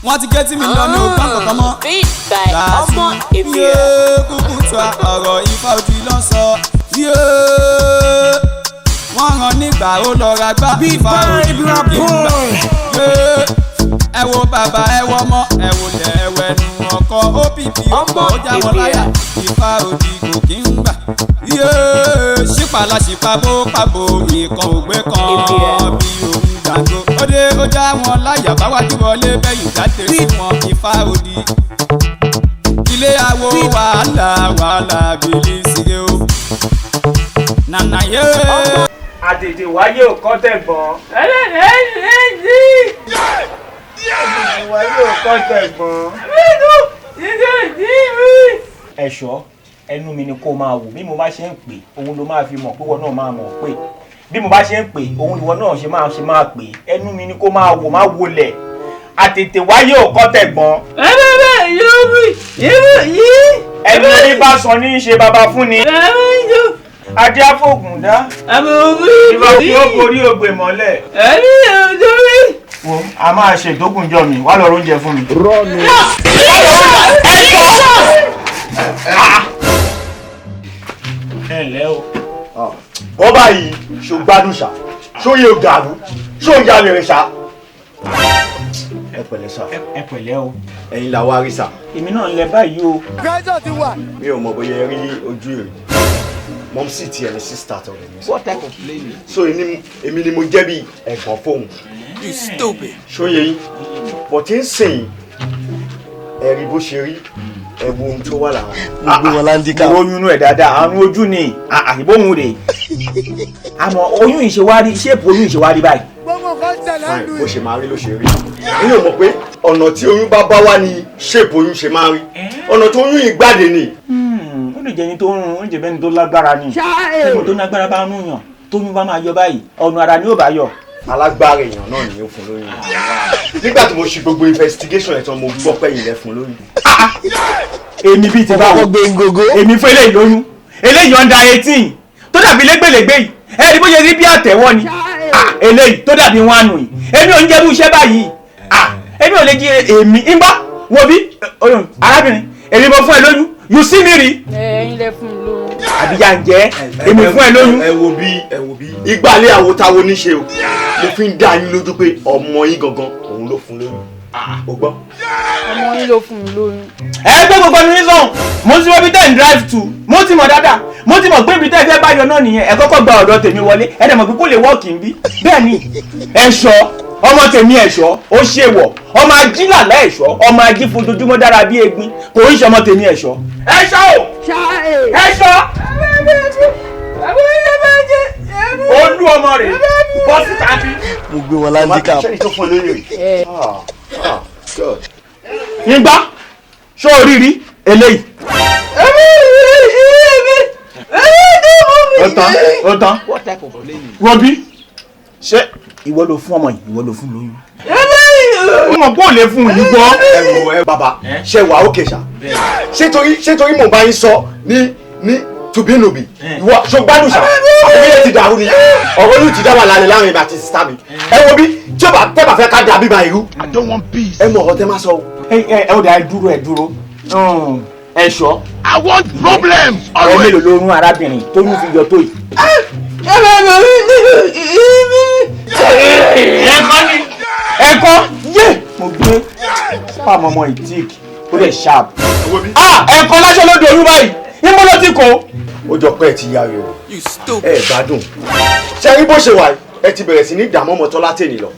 wọ́n ti gé tí mi lọ ní ògbọ́n kankan mọ́. ọmọ èmi yé kúkú tó ọ̀rọ̀ ifá ojú ló ń sọ. yé wọ́n rán nígbà ó lọ ra gbá ifá ojú ìgbà. yé ẹ wo bàbá ẹ wọ ọmọ ẹ wò lẹ ẹwẹ nu ọkọ OPP ọkọ ó já wọn láyà ifá ojú kò kí ń gbà. yé ṣípàlà ṣìpàbó pàbó ìkan ògbé kan bí òun gbàgbó. ó dé ó já wọn láyà báwájú wọlé bẹ́yìn jáde sí wọn ifá odi. ilé awo wàhálà bìlì síre o. nànà yé. àtètè wáyé ò kọ́ tẹ̀gbọ́n. wáyé ò kọ́ tẹ̀gbọ́n. ẹ̀ṣọ́ ẹnu mi ni kó máa wò bí mo bá ṣe ń pè òun ló máa fi mọ̀ pé wọn náà máa mọ̀ pé bí mo bá ṣe ń pè òun ìwọ náà ṣe máa pè ẹnu mi ni kó máa wò má wọlẹ̀ àtètè wáyé ò kọ́ tẹ̀gbọ́n. ẹnu orí bá sọ ní í ṣe bàbá fún ni. adé afọ́gùn dá. ìwà tí ó borí ògbè mọ́lẹ̀. wo a máa ṣe ìdógúnjọ mi wá lọ oúnjẹ fún mi. rọ mi. ẹ ǹlẹ́ o. wọ́n báyìí ṣó gbádùn ṣá ṣó yẹ gàrú ṣó ń ya lèrè ṣá. ẹ pẹ̀lẹ́ ṣá. ẹ pẹ̀lẹ́ o. ẹ̀yin làwọn àrísà. èmi náà ń lẹ báyìí o. gẹ́jọ́ ti wà. mi ò mọ̀ bóyá ẹ rí ojú èrè mọ́m sì tiẹ̀ ní sísítà tó rẹ̀ ní. what type of lady. so èmi ni mo jẹ́ bí ẹ̀gbọ́n fóun. you stupid. ṣó yẹ yín bọ̀ tí ń sìn ẹ̀rí bó ṣe rí ẹ̀wù ohun tó wà láwọn. gbogbo wọn láńdíkà. mo oyún inú ẹ̀ dáadáa àrùn ojú ni àìbóhun rè àmọ́ oyún ìṣèwárí ṣéèpù oyún ìṣèwárí báyìí. gbogbo kan tẹ̀lé fine àdúrà. bó ṣe máa rí ló ṣe rí. èmi ò mọ̀ pé ọ̀nà tí oyún bá wá ní ṣéèpù oyún ṣe máa rí ọ̀nà tó oyún ìgbàdé ni. ó lè jẹ́ ẹni tó ń rún oúnjẹ bẹ́ni tó lágbára ni ẹni tó lágbára bá ń yàn tóyún bá máa yọ báyìí ọ̀nà ara ni ó bá yọ. alágbára èèyàn náà ni ó fún lóyún. nígbà tí mo ṣe gbogbo investigation ẹ̀ tán mo gbọ́ pé ilẹ̀ fún lóyún. èmi bíi ti báwo èmi fún eléyìí lóyún eléyìí under 18 tó dàbí lẹ́gbẹ̀lẹ́gbẹ̀ yìí ẹni bó ṣe rí bí àtẹ̀wọ́ ni eléyìí tó dàbí wọn ànú yìí èmi ò ń jẹ́rú iṣẹ́ báyìí èmi ò lè jí èmi ń bá wo bí arábìnrin èmi mo fún ẹ lóyún you see me rí. ẹ̀yin lẹ fún un lóyún. àbíyá ń jẹ́ èmi fún ẹ lóyún. ẹ wo bí ìgbàlẹ̀ àwòtáwo níṣe o mo fi ń dá yín lójú pé ọmọ yín gangan òun ló fún lóyún o gbọ́. ọmọ yín ló fún un lóyún. ẹ gbé gbogbo ní sọ̀hún mo ti mọ ibi tẹ́ ń drive to mo ti mọ̀ dáadáa mo ti mọ̀ pé ibi tẹ́ fẹ́ bá yọ náà nìyẹn ẹ kọ́kọ́ gba ọ̀dọ̀ tèmi wọlé ẹ dẹ̀ mọ̀ pé kó lè wọ́ọ̀kì ń bí bẹ́ẹ̀ ni ẹ̀ṣọ́ ọmọ tèmi ẹ̀ṣọ́ ó ṣe wọ̀ ọmọ ajílàlá ẹ̀ṣọ́ ọmọ ají fojoojúmọ́ dára bí egbin kò ń ṣe ọmọ tèmi ẹ̀ṣọ́ ẹ̀ṣọ́ o ẹ̀ṣọ́ olú ọmọ rẹ̀ bọ́ sí tàbí. mo gbé wọn láńdíkà. sẹ́ni tó fún ẹ lóyún rẹ̀. nígbà ṣó oríire eléyìí. ó tán what type of lady. wọ́bí ṣé ìwọ ló fún ọmọ yìí ìwọ ló fún lóyún. ó mọ̀ pé ò lè fún yìí gbọ́. ẹ wò ẹ bàbá ṣe wà ókè ṣá ṣé torí mò ń bá yín sọ ní tùbínùbí ìwọ ṣó gbádùn ṣá àwọn ilé ti dàrú ni ọ̀rọ̀ yóò ti dá wà lálẹ́ láàrin ìbàtí sísá mi ẹ wo bí tí ó bá tẹ́ bá fẹ́ ká dà bíbá irú ẹ mọ ọ̀rọ̀ tẹ́ máa sọ o. ẹ ó dà ẹ dúró ẹ̀ṣọ́. I want problems ẹ always. mélòó ló rún arábìnrin tó ń fi yọ tó yìí. ẹ̀kọ́ yé mo gbé pàmò ọmọ ìtíìkì ó lè sharp. ẹ̀kọ́ láṣọ ló dorú báyìí níbo ló ti kó. ó jọ pé ẹ ti yá rẹ o ẹ gbádùn ṣe rí bó ṣe wà ẹ ti bẹ̀rẹ̀ sí ní ìdààmú ọmọ tọ́lá tèmi lọ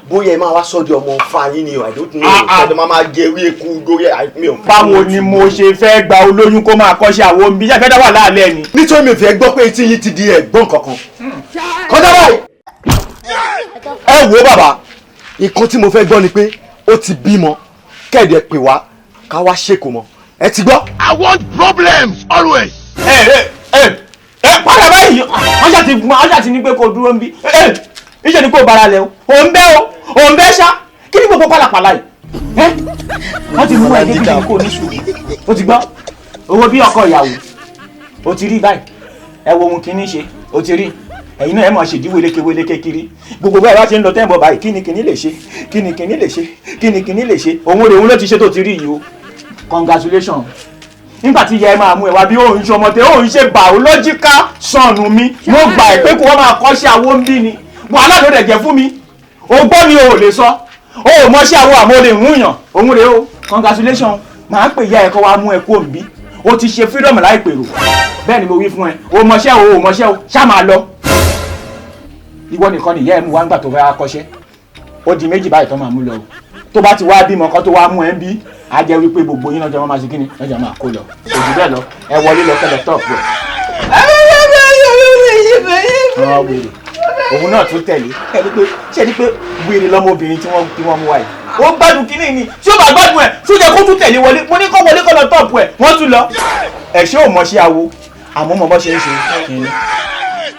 bóyá ẹ máa wá sọ́dọ̀ ọmọ fa yín ni o I don't know ṣẹ́ni máa jẹ ewé eku lórí mi ò. báwo ni mo ṣe fẹ́ gba olóyún kó máa kọ́ṣẹ́ àwọn omi iṣẹ́ fẹ́ dá wà láàlẹ́ ni. nítorí mi ò fẹ́ gbọ́ pé etí yín ti di ẹ̀gbọ́n kankan kọjá báyìí ẹ wo bàbá nǹkan tí mo fẹ́ gbọ́ ni pé ó ti bímọ kẹ́ẹ̀dẹ̀ pè wá ká wá ṣèkó mọ́ ẹ ti gbọ́. I want problems always. padà báyìí wọ́n ṣàti ní pé kò dúró ń bí níṣẹ́ ni kò bára lẹ̀ o ò ń bẹ́ ṣá kí ni gbogbo pàlàpàlà yìí wọ́n ti mú ẹ̀ débi ní kò ní sùúrù o ti gbọ́ owó bí ọkọ ìyàwó o ti rí báyìí ẹ wo ohun kìíní ṣe o ti rí ẹ̀yin náà ẹ máa ṣèdí wélékewéléke kiri gbogbo bẹ́ẹ̀ bá ṣe ń lọ tẹ́ǹbọ̀ báyìí kíni lè ṣe kíni lè ṣe kíni lè ṣe òun ló ti ṣe tó ti rí yìí o congratulations nígbà tí ìyá ẹ máa mú ẹ wá bí òun ṣe ọmọdé òun ṣe biological son mi mo gbà ẹ pé kó wọ́n máa kọ́ sí awo ń bí ni wàhálà ló dẹ̀ jẹ́ fún mi o gbọ́ ni o ò lè sọ o ò mọ sí awo àmọ́ o lè mú yàn òun rèé o congratulations màá pè ìyá ẹ kó wá mú ẹ kó ń bí o ti ṣe freedom láìpèrò bẹ́ẹ̀ ni mo wí fún ẹ o mọṣẹ́ o mọṣẹ́ o ṣá máa lọ ìwọ nìkan nìyá ẹ mú wá ńgbà tó fẹ́ kọ́ṣẹ́ ó di méjì báyìí tó máa mú lọ o tó bá ti wá bímọ kan tó wá mú ẹ ń bí á jẹ́ wípé gbogbo yín lọ́jọ́ máa ṣe kíni lọ́jọ́ máa kó lọ òjì bẹ́ẹ̀ lọ ẹ wọlé lọ kẹlẹ tọ́ọ̀pù ẹ̀. òun náà tún tẹ̀lé ṣe ni pé wèrè lọ́mọbìnrin tí wọ́n mú wáyé ó gbádùn kínní ni tí ó bá gbádùn ẹ̀ tó yẹ kó tún tẹ̀lé wọlé mo ní kó wọlé kọ́ lọ tọ́ọ̀pù ẹ̀ wọ́n tún lọ ẹ̀ ṣé ò mọ̀ ṣe awo àmọ́ mọ̀ bọ́ ṣe ń ṣe kínní.